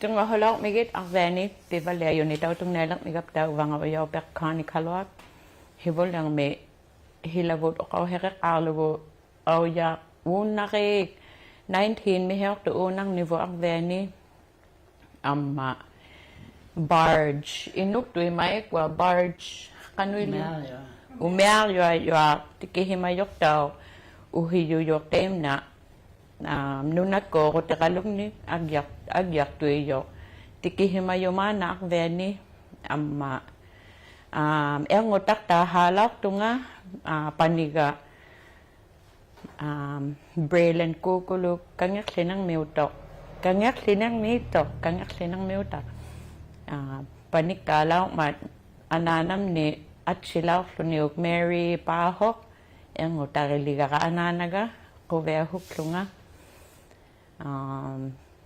Tung holok migit aveni pivalia unit autung nelak migap tau wanga oyaw perkani kalwak hibol yang me hilavot okaw herek arlugo au ya unarik 19 mi hek to unang nivo aveni amma barge inuk tu mai kwa barge kanui umer yo tikihimayok tau uhiyo yok tem na nunat ko ko takalog ni agyak tuyo tikihimayo mana akveni amma engotak ta halak tunga paniga brailen kukuluk kangyak sinang miutok kangyak sinang miutak panik talaw mat ananam ni at silaw suniok Mary Pahok engotariliga ka ananaga kuwehuk lunga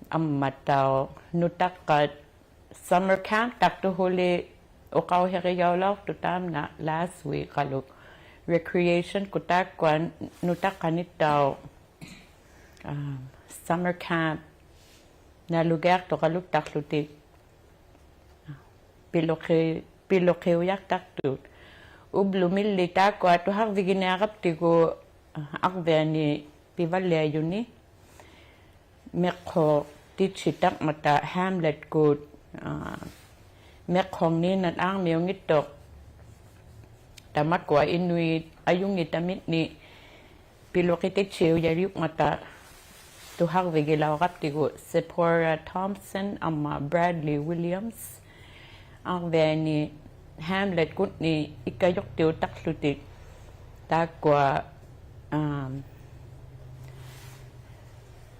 amataw nutakat summer camp takto huli okaw heriyaw tutam na last week kaluk recreation kutakwan nutakanitaw summer camp na lugar to kaluk taklutik pilokiyak taktut ublumil litakwa to hak viginarap tigo akveni pivalia yuni mekho tichitak mata Hamlet good mekhong ni nan ang meong itok tamat kwa inuit ayung itamit ni pilokitik chiu yariuk mata tuhak vigilaw kaptigo Sephora Thompson ama Bradley Williams ang veni Hamlet good ni ikayok tiu taklutik takwa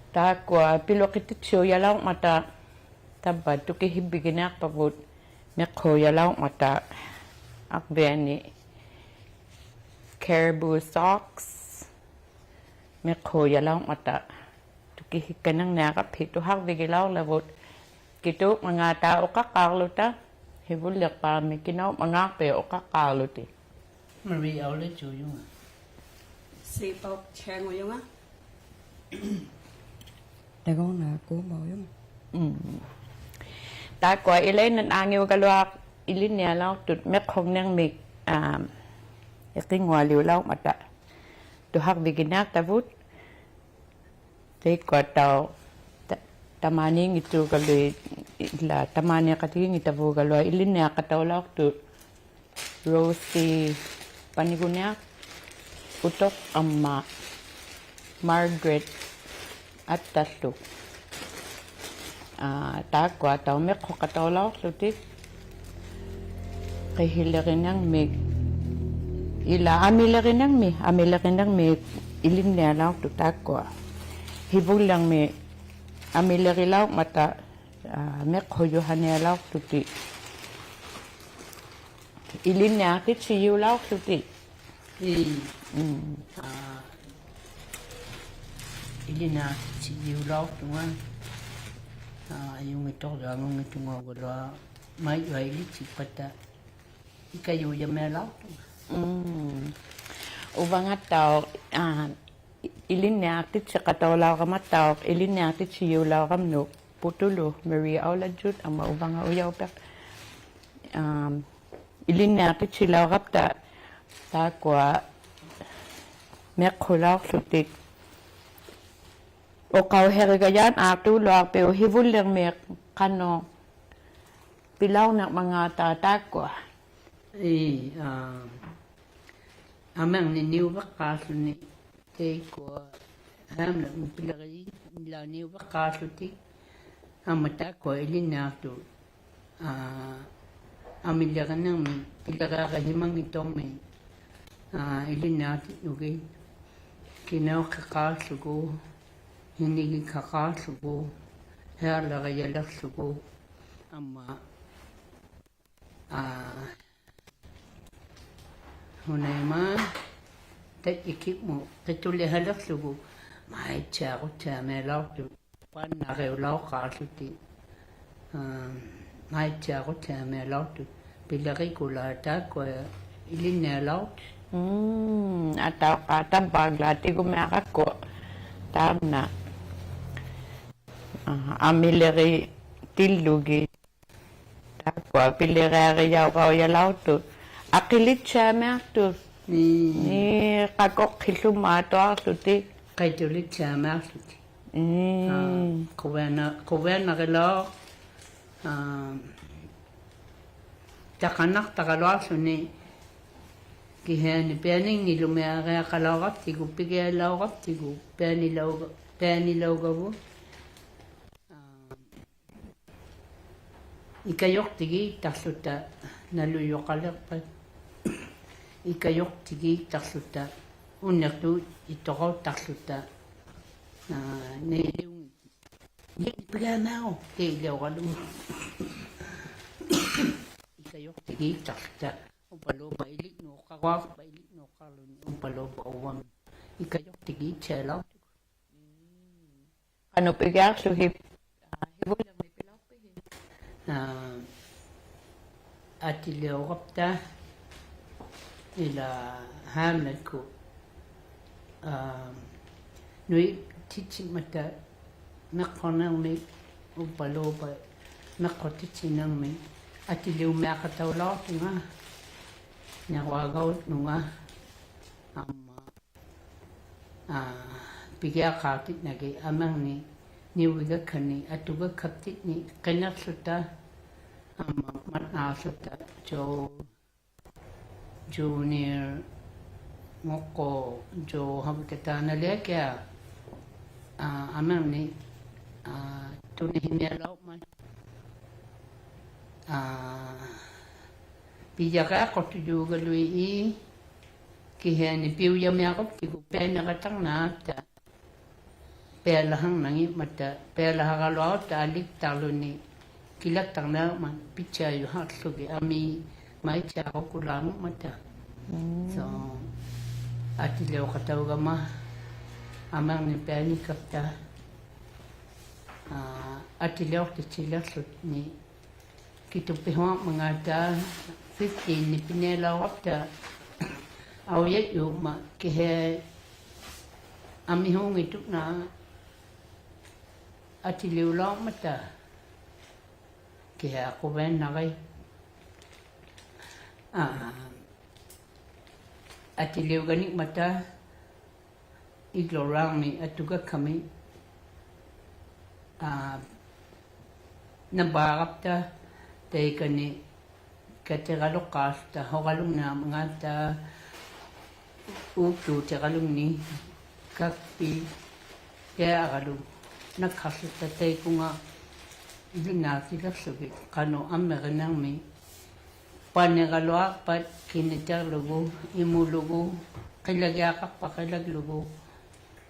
takwa pilokititsyo yalaw mata tabad tukihibiginak pabut mekho yalaw mata akbeni caribou socks mekho yalaw mata tukihikanang nakapit tuhak vigilaw labot kitu mga tao kakarluta hibulyak pa mi kinaw mga pe o kakarluti Maria ulit yung Sipok chang mo yung Dagon na ko mo yung takwa ilay nan angyo kalwak ilin niya law tut mekhong nang mig iking waliw law mata tuhak biginak tabut kwa tao tamani ngitu kaloy la tamani kati ngitabu kaloy ilin niya kataw law tut Rosie panigunya utok amma Margaret at tatlo takwa tao mekho kataw law sutik kay hilarin ng mig amilarin ng mig ilin niya law to takwa hibulang mi amilari law mata mekho yohan niya law sutik ilin niya kit siyo law sutik ilina si yulaw tungan yung ito ramong itong wala may ilit si pata ikayo yung melaw ubangat tao ilin niya kit sa kataw law kamataw ilin niya kit siyo law kamno putulo Maria Aulajut ang maubanga uyaw pek ilin niya kit silaw kapta takwa mekho law sutik o kau herigayan atu luak pero hivul yang mek kano pilaw na mga tatakwa amang niniw bakaso ni ko ham na pilari nila niw bakaso ti amata ko ilinato amilagan ng pilakakahimang itong may ilinato okay kinaw kakaso ko hinigi kakasugu herlaga yalarsugu amma hunema tajikikmu tajuli halarsugu mai charu chame lautu panna reulau qasuti mai charu chame lautu pilari kula ta ko ilinne lautu atau kata baglati ko merako tamna amileri tilugi takwa pilere ya ko ya lautu akilit chamertu ni kakok khilumato tuti qaituli chamarsuti kuvena gelo takanak takalwasuni kihani pening ni lumea kalawatigu pige lawatigu peni lawgabu ikayoktigi tarluta naluyoqalerpa ikayoktigi tarluta unnertu itoqaw tarluta ne piganao te lawgalu ikayoktigi tarluta upalo bailik no qawaf bailik no qalun upalo bawam ikayoktigi chelo ano pigar suhip hibulang may pilaw atilewapta ila hamnatku nui tichi mata naqonang mi upalo ba naqotichi nang mi atilew maqatawlaw tunga nyawagaw nunga amma pigia qatit nagi amang ni wiga khani atuga khaptit ni kanaksuta amma manasuta junior ngoko jo habkata na lekya amang ni tunihimelaw man pijaga ko tujuga lui kihani piuya me ako ki pena katang na ta pelahang nangi mata pelahagalo ta alik taluni kilak tang na man picha yu hat sugi ami mai cha ko kulang mata so atileo katawga ma amang ni peni kapta atileo te chila sut ni kitupihwa mangata 15 ni pinela wapta awet yu ma kihe ami hong itu na atiliu lo mata kihe aku ben nagai atiliu ganik mata iglorang ni atuga kami nabarapta teikani kateralokasta hogalung na mangata uktu teralung ni kapi ya galu nakasuta tay kunga ilinati laksugi kano amerenang mi panegalwa pat kinitar lugo imulugo kilagakak pa kilaglugo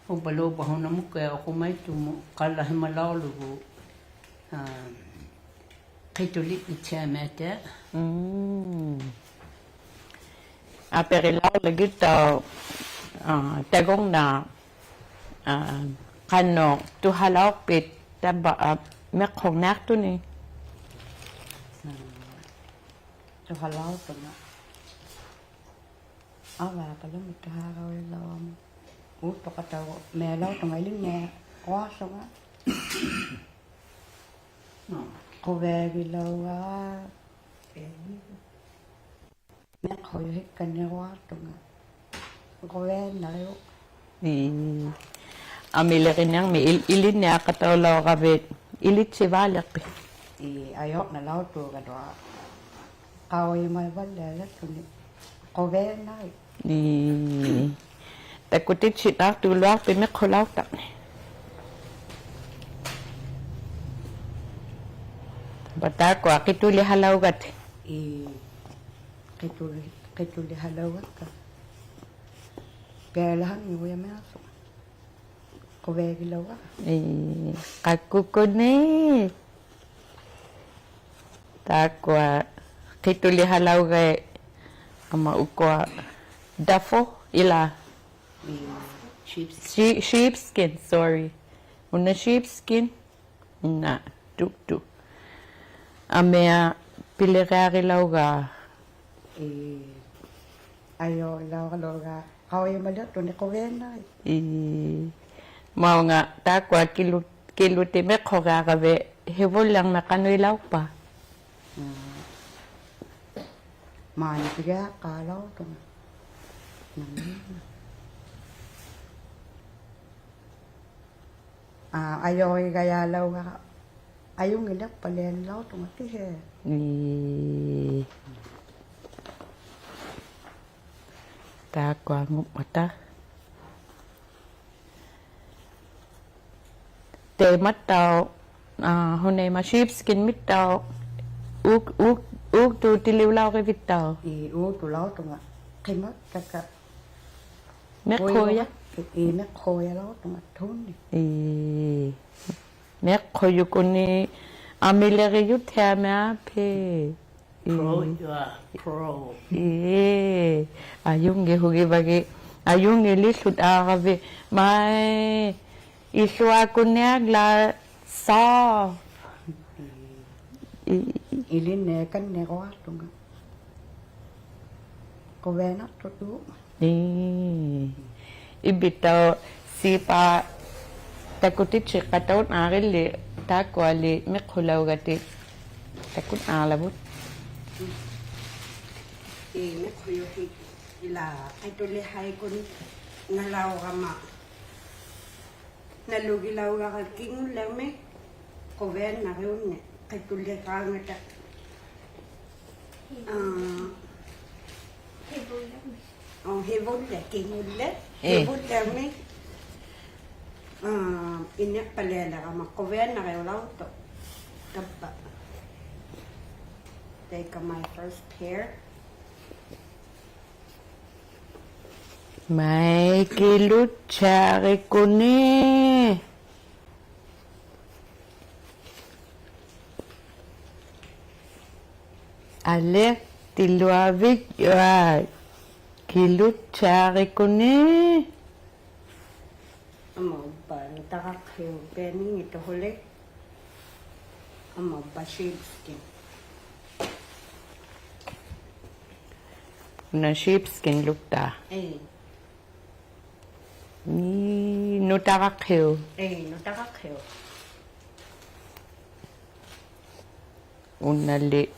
ubalo baho na mo kaya ako may tumo kalahimalaw lugo kitulit itchamete aperilaw lagi tao tagong na kano tuhalaw pit taba mekong nakto ni tuhalaw pa na awa pala mitaharaw lang uto kataw melaw tangailing na kwaso nga kuwegilaw nga mekhoy hikkan niya wato nga kuwen na rin ni amilari nang may ilin niya katawlaw kabit ilit si balak pe ayok na law to kadwa kaway may balalat kundi kuwen na rin ni takutit si tak tulak pe mekholaw tak bata ko akituli halaw gat kituli halaw ka pelahan ni kuya meso ko ve ki lo wa Kakukuni. Takwa kituli halaw kay ama ukwa dafo ila sheepskin, sorry. Una sheepskin na tuk. Amea pilerari lauga. ayo lo ga kau yo ma to ne ko ve na Mau nga takwa kiluti me khoga ka ve hevol lang na kanoy law pa. ma ni pia ka lo to ayo ga ya lo ga ayung ilak palen lo to ti he Takwa ngup mata. Te mắt tàu hôm nay mà sheepskin mít tàu uk tu ti liu lao cái vịt tàu u to lo to kai ma ka mẹ khôi á me ko ya lo to thun ni mẹ khôi yu con ni amilere yu thea mẹ pe pro ayung ge hugi bagi ayung ge li sut agave mai iswa kunya la soft ilin ne kan ne ko to ko ve na to tu ibitaw sipa takutit chikatot arili takwali me khulaw gati takut alabut me kuyo ki ila ay to le hay kun ngalaw ka ma nalugi law ka king lang me ko ven na yun ne kay to le ka ngata hevol le king le hevol le me inya palela ka ma ko ven na kayo law to kappa take my first pair. Mai kilut cari kuni. Alek tiluavik ya kilut cari kuni. Amo ba takakhiw penny ito huli. Amo ba sheepskin. Na sheepskin lukta. Ni nutakakhiw. No takakhiw. Unali.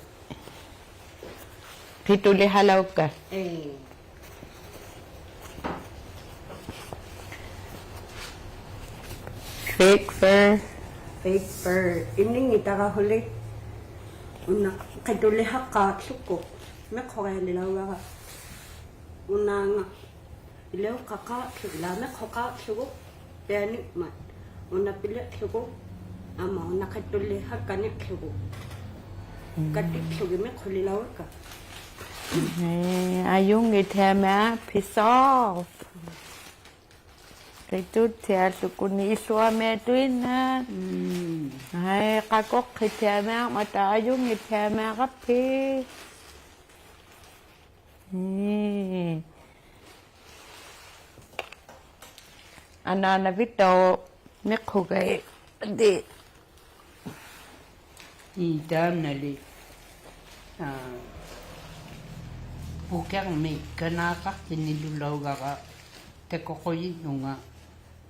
Pituli halaw ka. Fake fur. Fake fur. Ini itakahuli. Una kaduli haka suko. Mekhoga nilaw ka. Una nga. Ilaw kaka la mekhoka suko. Penny mat. Una pila suko. Ama una kaduli haka ni suko. Katik suko mekhuli law ka. Ayung itema pisov. Itu tiada sukuni iswa metuina. Hai kakok itema mata ayung itema kapi. Anak Vito mekhugai di. Idam nali. Bukang mi kanaka tinilulaw ka te kokoyi nunga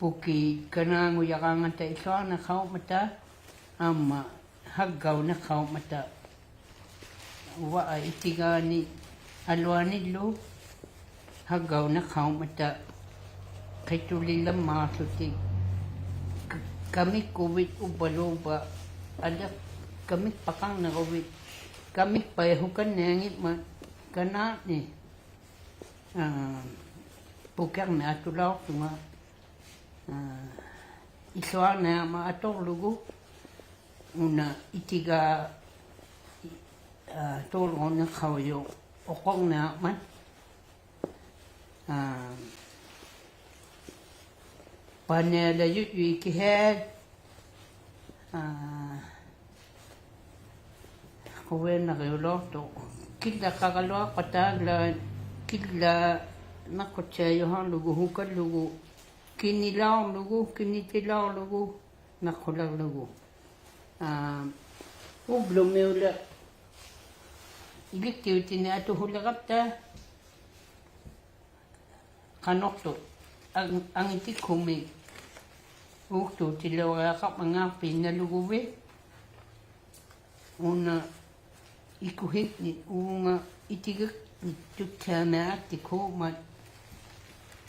buki kana nguyakanga te iso na kau mata ama hagaw na kau mata wa itigani alwani lu hagaw na kau mata kay tulilang masuti kami kuwit ubaloba ada kami pakang na kuwit kami payahukan nangit ma kana ni bukang na atulaw tunga iswa na maator lugu una itiga tolong na kawayo okong na man panela yu ki head kuwen na kayo to kila kakaloa katagla kila nakotsayo hang lugu hukad lugu kinilaw lugu kinitilaw lugu nakulag lugu ublo meula iliktiw tini ato hulagapta kanokto ang iti kumi ukto tilaw kap mga pinaluguwi una ikuhit ni unga itigak tutama ati ko mat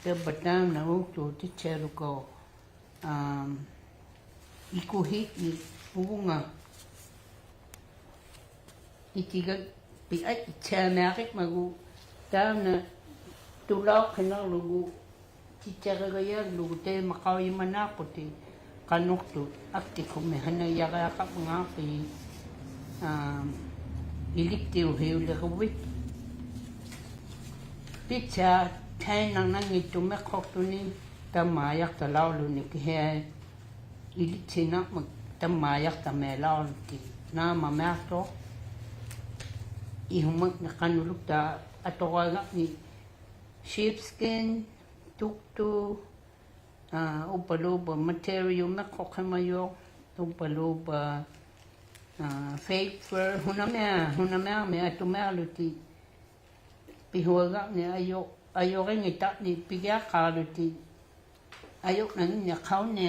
tabatam na ukto tichero ko ikuhit ni unga itigak pi ay itama kit magu tam na tulaw kanang lugu tichero gaya lugu te makawi manaputi kanokto ati ko me hanaya ka mga pi iliktiw heula kawit pitcha thay nang nang itu me khok tu ni tamayak ta law lu ni he ilikchina mag tamayak ta me law ti na ma ma to ihumak na kanuluk ta atoga ni sheepskin tuktu upaloba material me khok mayo upaloba fake fur hunamea me atumea luti pihuaga ne ayo ngita ni pigya kaluti ayok nang nya khaw ne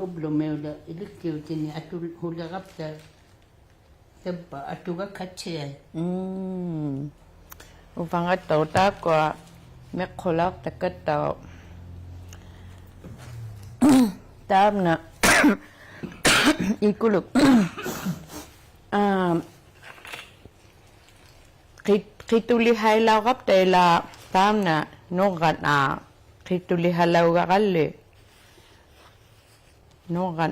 ublo meula iliktiw tini atul hulagap ta tabba atuga khache uvanga tauta kwa me kholak takat taw tab na ikuluk kituli hailaw kap tela tam na nogat kituli halaw gakalle nogat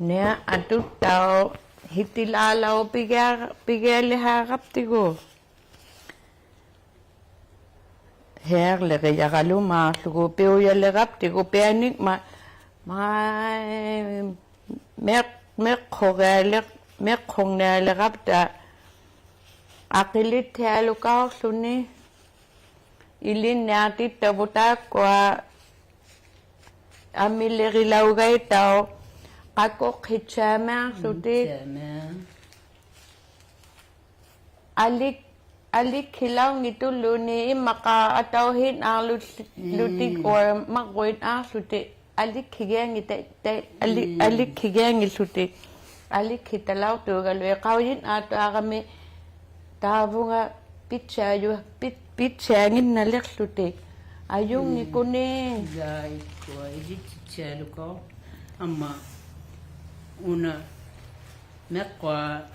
ne atut taw hitilalaw pigya kap tigo her le ya galuma sugo peo ya le rap te go peanik ma me khogale me khongne le rap ta akilit the lu ka suni ilin nati tabuta kwa amile rilau gai tao ako khichama suti alik khilaw nito luni maka atawhin ang lutik or magwait suti alik khigeng ite alik khigeng suti alik khitalaw to galo kawin ato agami tabunga pitchangin nalik suti ayung ni kuning jai ko iji chelu ko amma una mekwa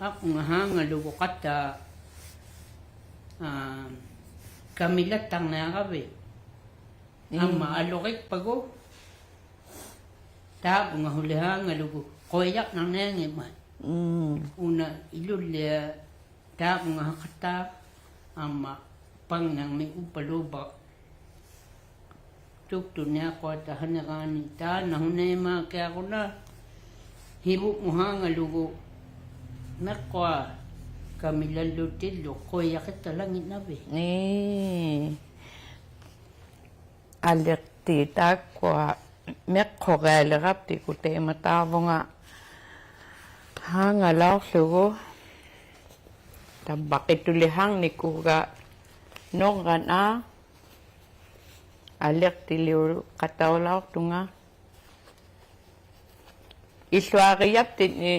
aku ngahanga lugo kata kamilatang na kabe amma alokik pago ta nga hulihanga lugo koyak nang nengi man una ilulle ta nga kata amma pang nang may upaloba tukto niya ko ta hanakani ta nahunema kaya ko na hibu muhanga lugo nakwa kami lalutilo koyak ito lang inabi ni alek tita kwa mek khogale rap ti ku te matavonga hanga law sugo tabakituli hang ni kuga nongan alek tiliu kataw law tunga iswariyap ti ni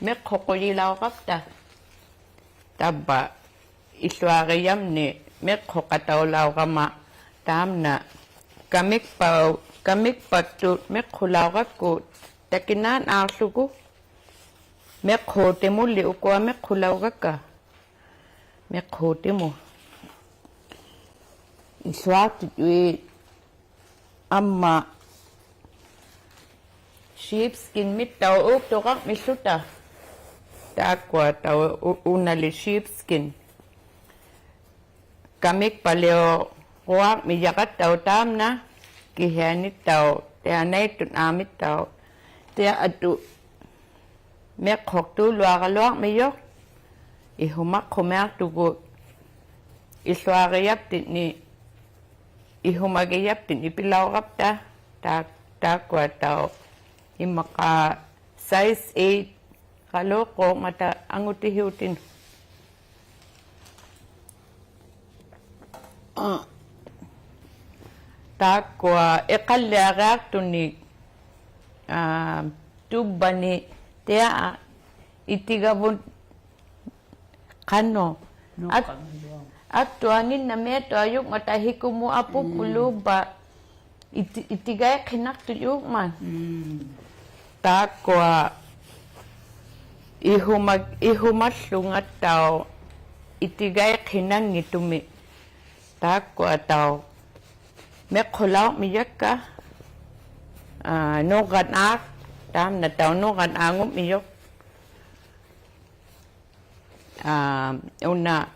mek khokoyi law kapta tabba iswariyam ni mek khokataw law kama tamna kamik patu mek khulaw ku takinan sugu mek khote mu li ukwa mek khulaw ka mek khote mu iswat wi amma sheepskin mit taw uk to kak misuta Takwa tau unali sheepskin. Kamik paleo kuak miyakat tau tam na kihanit tau te anay tun amit tau te atu mek khok tu luak miyok ihumak kumak tugu iswagayap tin ni ihumagayap tin ipilaw kapta takwa tau imaka size 8 kaloko mata angutihiutin takwa ekalagak tunik tubani tea itigabun kano at tuanin na meto ayuk matahikumu apu puluba itigay kinak tuyuk man takwa ihumaslungat tao itigay kinang itumi takwa tao mekholaw miyak ka nugan ak tam na tao nugan angum miyok una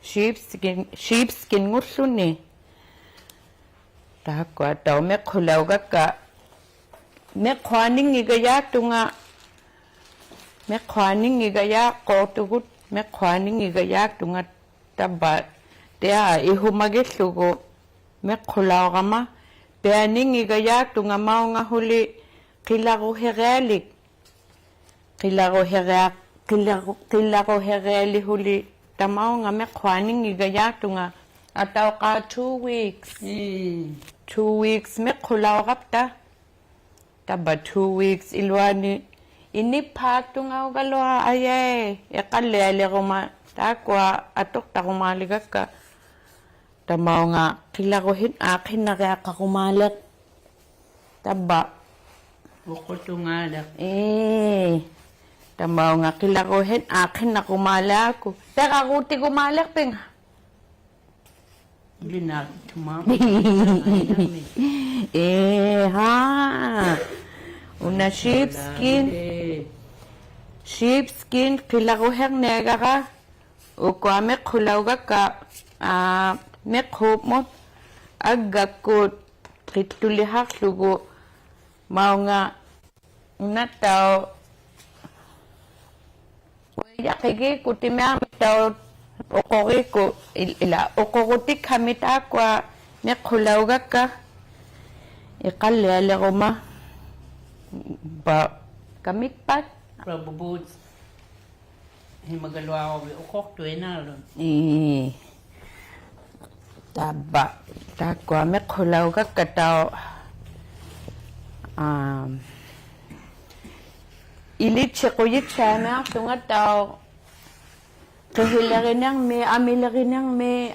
sheepskin nguslu ni takwa tao mekholaw ka mekhwaning igayak tunga mekhwaning igayak ko tugut mekhwaning igayak tunga tabat tea ihumagislugo mekholaw kama peaning igayak tunga mau nga huli kilago hereli huli tamau nga mekhwaning igayak tunga ataw ka 2 weeks 2 weeks mekholaw kapta taba 2 weeks ilwani inipak tunga ugalwa aye ekalele kuma takwa atok takumaligak ka tamaw nga kilagohin akin na kaya kakumalak taba Ukotungalak. Tamaw nga kilagohin akin na kumalak ko teka kuti kumalak ping Linak tumama. ha una sheepskin kilagohin nega ka ukwame kulawga ka mekhop mo agakut kitulihak lugo mau nga unataw yakigi kutimya taw okori ko ila okorutik kamita kwa mekhulawga ka iqallale goma ba kamikpat Prabubud. Himagalwa ko ukok to enalon. Taba takwa mekhulawga ka taw ilit ko yitsama tunga taw kahilarinang me amilarinang me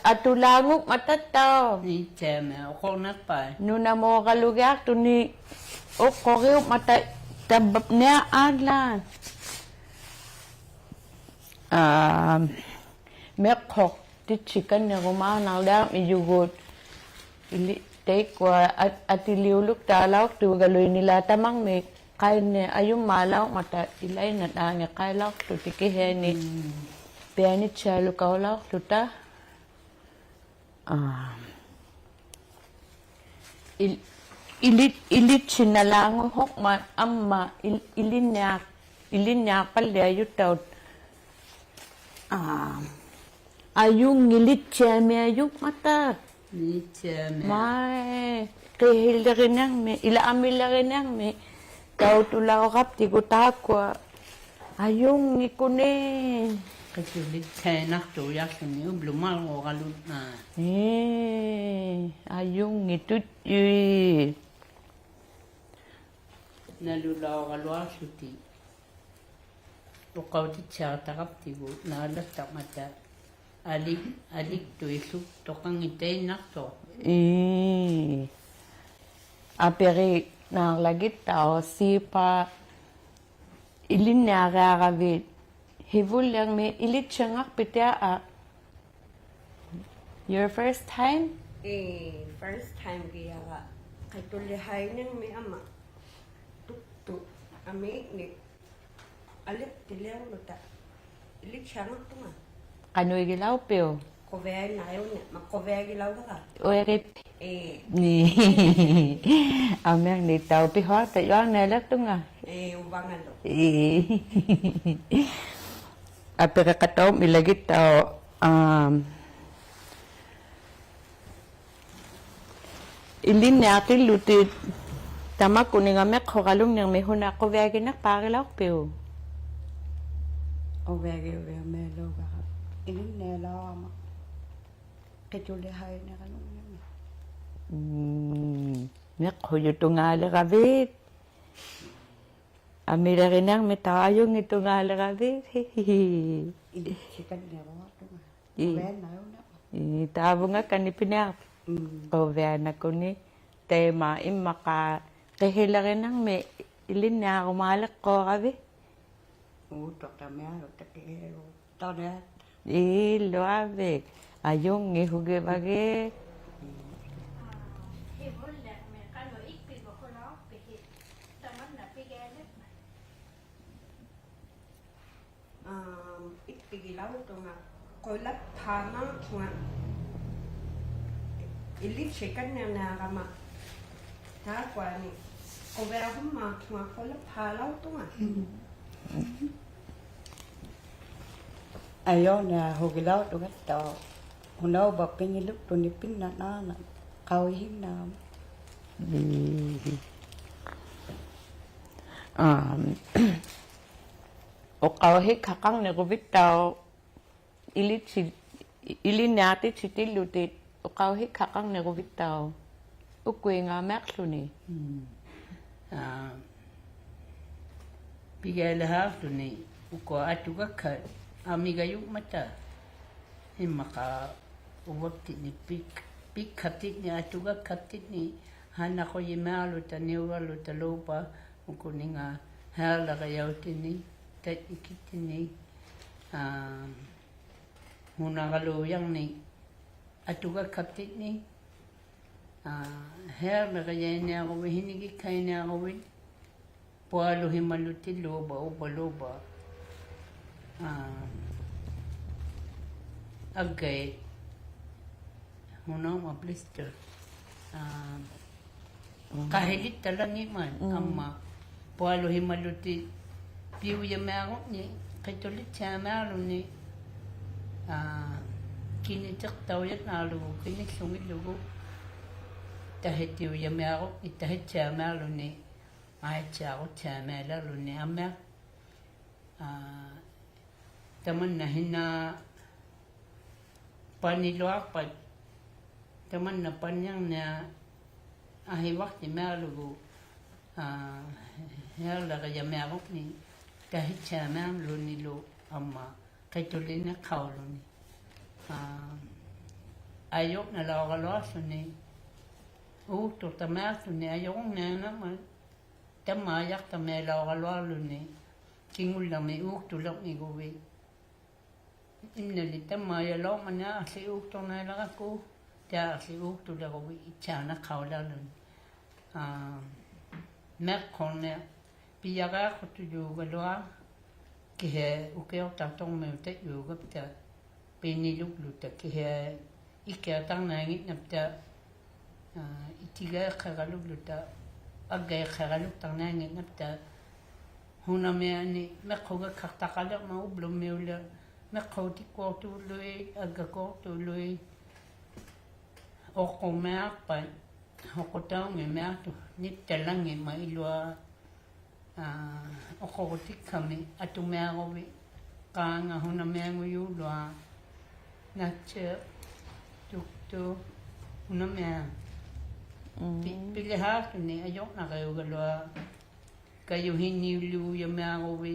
atulangok matataw Ni chama ukok nakpa. nuna mo kalugak to ni okoriw mata tabab niya aglan mekhok ti chicken na kumanaw da iyugot ili take kwa at iliuluk talaw tu galoy nila tamang me kain ne ayung malaw mata ilay na tangi kailaw tu tikiheni piani chalu kaulaw tuta ilit sinalango hok ma amma ilinyak palya yutaw ayung ilit chame ayung mata Ni chama. Mai, kehilarinang me, ila amilarinang me, tau tulaw kap tigo takwa, ayung ikunin. Kasi lit nak to yak ni ublumal ko kalut na. Ayung itut yun. Nalulaw kalwa suti. Ukaw ti cha takap tigo nalas tak mata. Alik to isuk tokang itay nak to. Aperi nang lagit tao sipa ilin nagagawit. Hivul lang may ilit siyangak pitya Your first time? First time kaya ka. Kay tulihay nang may ama. Tukto. Ami ni alit tilaw luta. Ilit siya nga ito nga. Kanoy gilaw peo. Kovea na ayaw niya. Makovea gilaw ka. Oerip. Ni. Amang ni tao pi ho ta yo na la tu nga. Ubangalo. Apera kataw milagit tao ilin natin lutit tama kuning amek hokalung nang may huna ko vegi nak pagilaw peo. O vege ve me lo ga. Ini ne la ma. Ketule hai ne kanong ne. Nek hoyo tungala kabit. Amira rinang metayong itungala kabit. Ini chikan ne ro tu ma. I- Ve na yo na. Tabo nga kanipinap. O na ko ni tema imaka kahilagin ng may ilin na kumalak ko kabi. O to ta me ro ta ke ro. Ta ne. Ilo abe. Ayong ihuge bage. Ipigilaw ito nga. Kolat tama nga. Ilit chicken na nakama. Takwa ni. Kovea huma nga kolat palaw ito nga. Ayo na hogilaw tu gat to. Hunau ba pingiluk tu ni pin na na. Kau hin na. O kawahik kakang na kubit tao. Ilin natin sitil lutit. O kawahik kakang na kubit tao. Ukwe nga maklo ni. Pigala haftu ni uko atuga ka amiga yuk mata himaka uwakti ni pik katit ni atuga katit ni hana ko yimalu ta niwalu ta lopa uko ni nga hala ka yauti ni tat ikiti ni huna kaluyang ni atuga katit ni hala ka yayani ako hinigi kayo ni ako Pualo himaluti loba loba agay hunang blister kahilit talangi man amma pualo himaluti piu yamaro ni katolit chamaro ni kinitak tawyat nalu kinik sungit lugo tahit tiu yamaro itahit chamaro ni ai chào cha mẹ là luôn nè mẹ taman na hina paniluak pa taman na panyang na ahiwak ni mẹ lugu heo là cái mẹ gốc ni cái cha mẹ luôn ni lu amma cái tôi lên nó khâu luôn ni ayok na lo cái lo luôn ni tụt ta mẹ luôn ni ayok nè nó mà Tama yak tama lawa luni kingul na may tulak ni gowe imnali tama ya law mana si to na la ko ta si tulak gowe ichana khawla lun mek khone piyaga ko tu ju galwa ki he u ke ta tong me te yu gap ta peni luk lu ta ki he ikya tang na ngi nap ta itiga khagaluk lu ta agay khagaluk tang na ngi nap ta huna me ani mekhoga khaktakala ma ublom meula mekho ti ko tu lui aga ko tu lui o ko me pa ho ko ta me me tu ni telangi ma ilwa o ko ti kame atu me go vi ka nga huna me ngu yu lwa na che tu huna me pili ha tu ni ayok na kayo galwa kayo hinilu yung mga uwi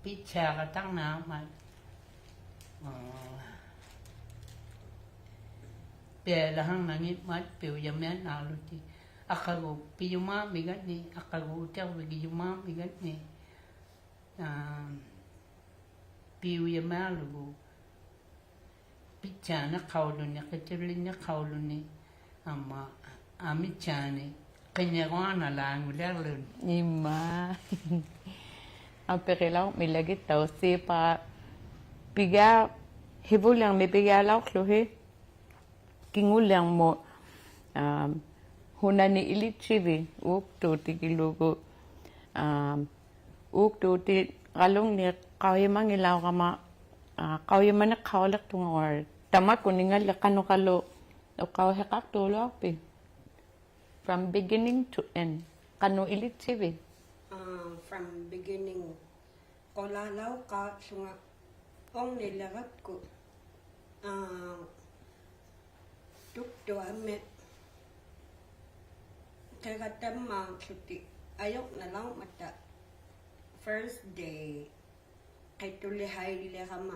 pizza ka tang na ma pe lahang nangit mat pe yung mga naluti akago piyuma migat ni akago utaw wigi yuma migat ni piyu yung mga lugo pizza na kaulo ni katilin na kaulo ni ama ami chane Kinyakuan na lang, ulit rin. Ima. Ang perilaw milagit daw si pa piga hibulang may piga law kluhi. Kingulang mo huna ni ilichivi uk to ti kilugo uk to ti kalong ni kauyamang ilaw kama kauyamang na kawalak tungor tama kuningal kano kalo o kawahekak tulo pi from beginning to end kano ilichivi From beginning ko lalaw ka sunga ong nilagat ko tukto amet kaya tamang suti ayok na lang mata first day kay tulihay le kama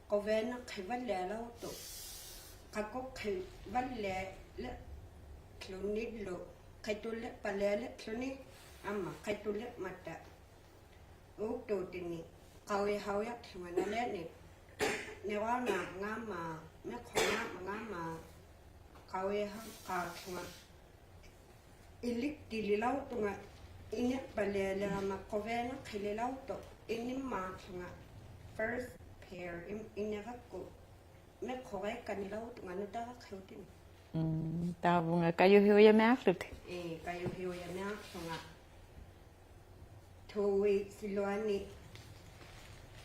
ko vena kay valle law to kako kay valle le klonid lo kay tulle palele klonid ama kay tulle mata ukto tini kawi hayak sumana le ni wana ngama me khona ngama kawi ha ka suma ilik dililaw tunga inya palele ma kovena khililaw to inimma tunga first pair inya ko me khoy kanilaw tunga no ta khautin tao nga kayo hiya me aflut kayo hiya me tunga 2 weeks silwani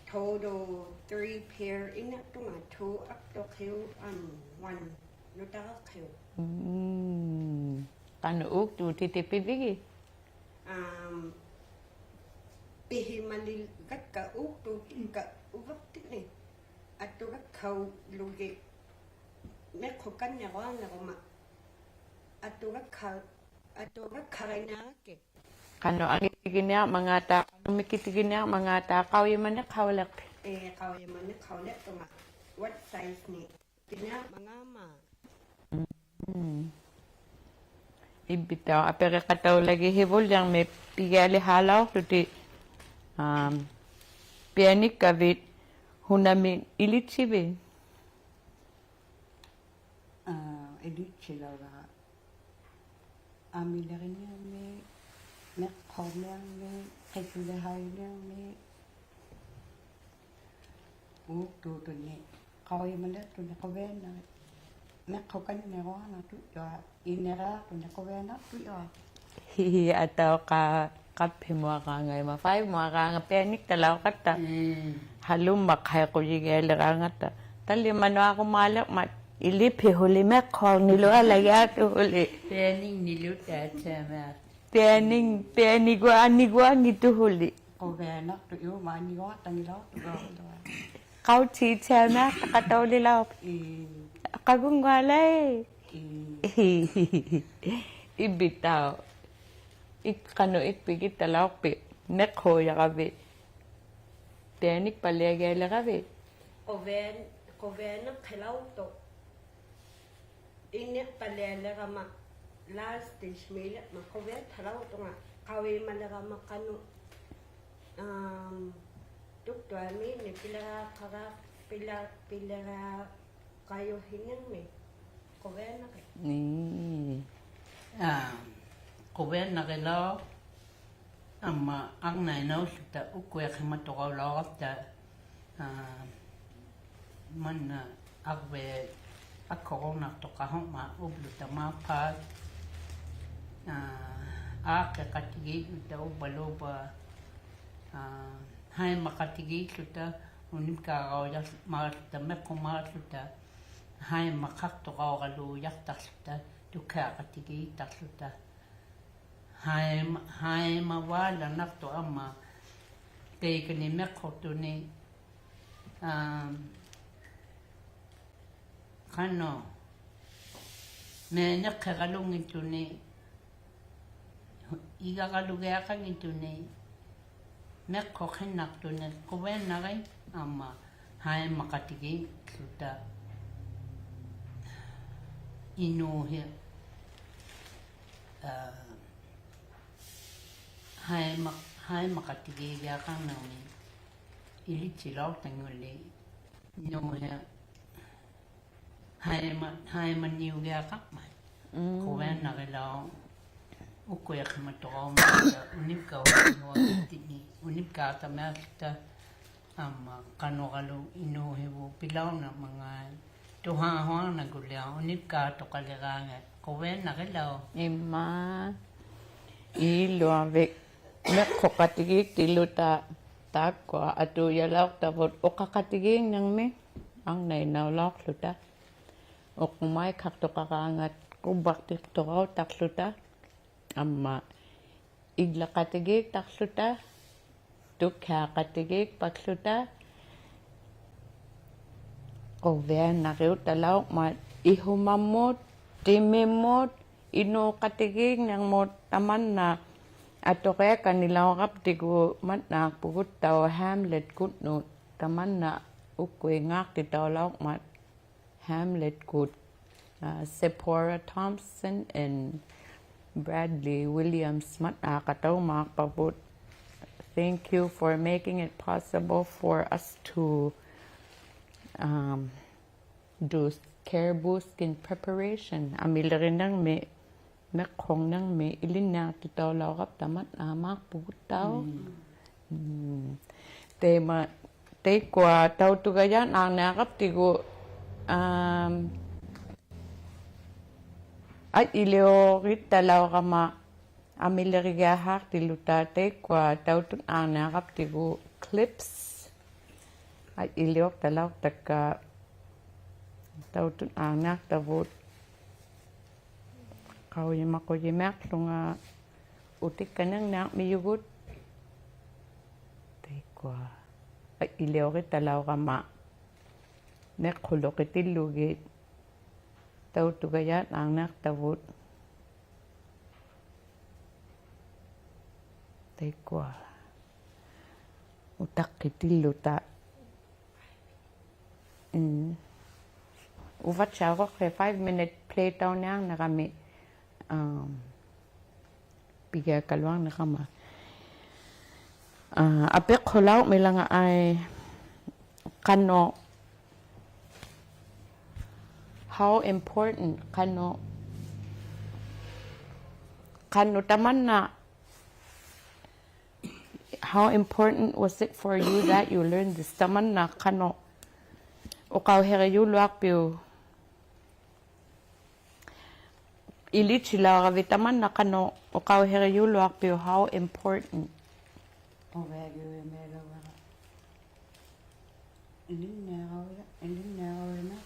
total 3 pair inya tunga 2 up to khiu 1 no ta khiu kano uk tu titipi vigi pihimalil gat ka ukto ka uvakti ni atto gat khau luge me khokan ya wa na ma atto gat kharina ke kano ang itiginiya mga ta kano mikitiginiya mga ta kauyaman na kawalak kau ya man khau le to ma what size ni tinya mga ma ibitaw apere kataw lagi hibol yang may pigali halaw tuti pianik kavit hunamin ilitsibe Ilichila ra amilarin niya me khomyang me kayulahay niya me ukto to ni kawai malat to na kawena me khokan ne ro na tu ya inera to na kawena tu ya hihi ataw ka kapimo ka ngay ma 5 mo ka nga pianik talaw kata halum makhay ko yigel ra ngata tali mano ako malak mat ilip huli me khong nilo alaya to huli Pening nilut at sama. penigwa gitu huli kawena tu yo mani wa tangi lo tu ro kau chi chana kataw lilaw kagungwalay ibitaw ikano ikpigit talaw pi nekho ya kabe pianik palegele kabe koven khilaw to inya palele kama last dish meal ma koven thalaw to nga kawi malaga makano tuk to ami ni pila kayo hinang me koven na kay Kuwen na kilo. Ama ang nainaw kita ukwe kimatoko lawat ta man agwe ako na to kahong ma ublu ta mapag ake katigi ta ubalo ba hai makatigi kita unim ka ya ma ta me koma kita hai makak to ka galu yak ta kita tu ka katigi ta kita hai ma wala nak to ama kay kani me khoto ni kano me nakagalong ito ni igagalugaya kang ito ni me kokhenak to ni kuwen na kay ama hai makatigi suta inuhi hai makatigi ya kang na ni ilichilaw tanguli no ya hai man niu ya kak mai Kowen na kailangan ukuya kamatoro mo unip ka tini unip ka tamata kanokalo inuhiwo pilaw na mga tuhahong na gulyaw unip ka to kaliranga Kowen na kailangan Ima iluavik mekokatigik tiluta takwa atu yalak tapot okakatiging nang me ang nainawlak luta okumay kaktokakangat kubak tiktokaw takluta amma igla katigik takluta tukha katigik pakluta Kowen na kayo talaw ma ihumamot timimot ino katigig ng mo taman na ato kaya kanilang kaptigo mat na pugut tao Hamlet kut no taman na ukwe ngak ti tao laok mat Hamlet kut Sephora Thompson and Bradley Williams mat na kataw makapabut. Thank you for making it possible for us to do caribou skin preparation. Amila rin nang may kong nang may ilin na titaw lao kap tamat amak putaw. Tema te kwa tau tugayan ang nakap tigo at ilio rit talaw kama amila rigahak tiluta te kwa tau tun ang nakap tigo clips at ilio talaw taka tau tun anak tavut kau yama ko yemak lunga utik kanang nak miyugut tay kwa ay ileo ki talaw kama nek khulok itilugit tau tugayat anak tavut tay kwa utak kitiluta uvat siya ko kaya 5-minute playtown niyang na kami bigay kalwang na kama apik hulaw may lang ay kano how important kano taman na how important was it for you that you learned this taman na kano ukaw herayu luak piu ilit sila kavitaman na kano ukaw herayu luak piu how important Ovegyo mera wala. Ilin na na.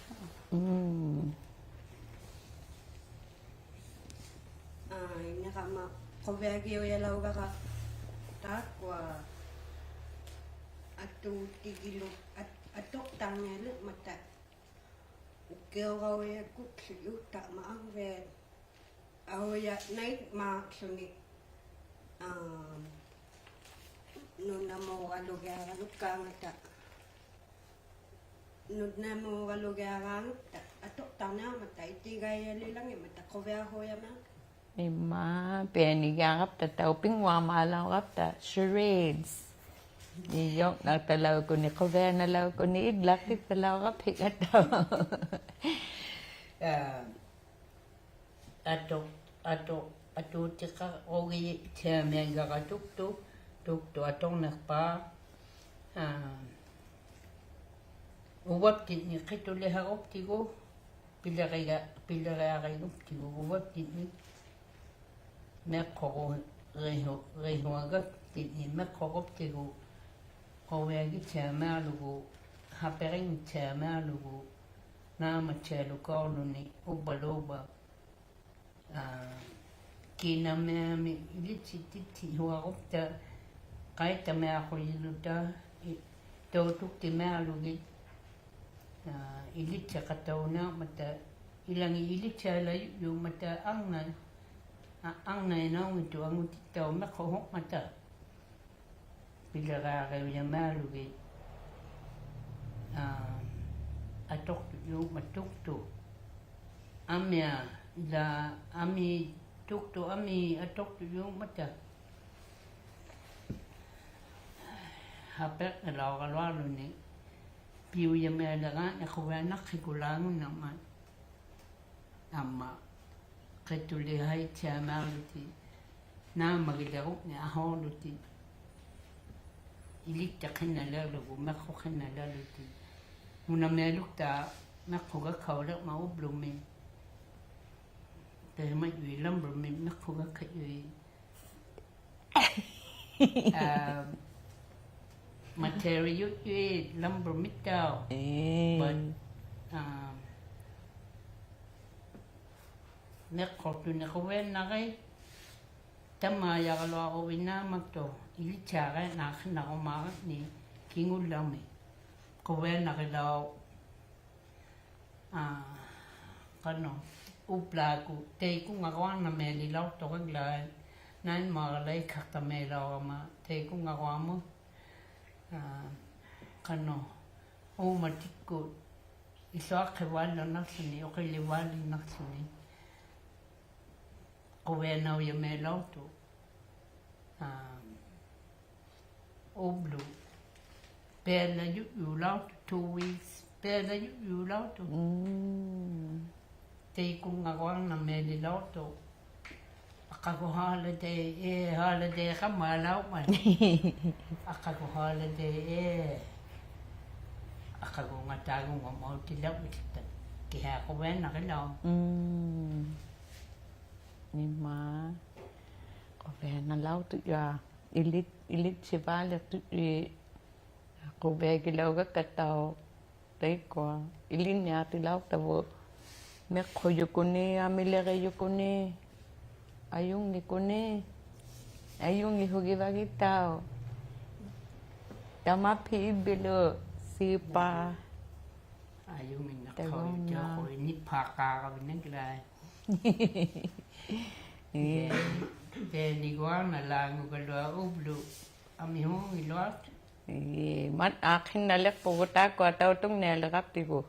Ay nakama kovegyo yalaw ka takwa atu tigilo atok tangel mata ukew ya kut yuta maangve awya night mark suni nuna mo kalugaran kangata nuna mo kalugaran atok tangel mata itigay lilang mata kovegyo ya ma Ima penigangap ta tau pingwa malaw kap ta charades Niyok nagtalaw ko ni Kover nalaw ko ni Iglak ti talaw ka pikat daw. Ato tika ogi tia menga ka tukto atong nakpa uwap ti ni kito leha optigo pila kaya optigo uwap ti ni mekko reho agak ti ni mekko optigo Kowegi chama lugu hapering chama lugu nama chelu kaulu ni ubaloba kina me ilichi titi huwa opta kaita me ako iluta tautuk ti me lugi ilicha katauna mata ilangi ilicha la yu mata angna ina witu anguti tau me kohok mata Bila kayo niya malugi atok yung matukto amya la ami tukto ami atok yung mata hapet na law kalwalo ni piu ya me la nga na kuwa nakikulangon naman ama qatuli hai tiamaruti naamagilaquk ni ahooluti ilittaqinalalugu meqqoqinalaluti munamealukta meqquga kaulaq maublumi perma yui lambrumi meqquga kayui material yui lambrumi tao but meqqortu neqwenaqai tammayaqaloa uinamakto ilichaqa naaqhinaqumaqni kingullami quwenaqilao qano uplaaku teikungaquarna meelilautoqaglaa nan maqalai khaqtameelaorama teikungaquamu qano uumatikku isuaqqivaallunarluni uqillivaalinnarluni quwenauya meelautu ublu peela yu'yulautu 2 weeks peela yu'yulautu teikungaquarna meelilautu aqaqu holiday qamalauman aqaqu holiday aqaqu ngatagunga mautilawitta kihaquwenaqilao ni ma ko ve na lau tu ya ilit chivale tu ko ve ki lau ga katao dai ko ilin ya ti lau ta wo me ko yu ko ni amile ga yu ko ni ayung ni ko ni ayung ni hogi va ki tao tama phi belo sipa ayumin naqoi ni phaqaqa binanglai Deniguana langu kalua ublu amihong iluat. Mat akin nalek puguta ko ataw tung nelakap tigo.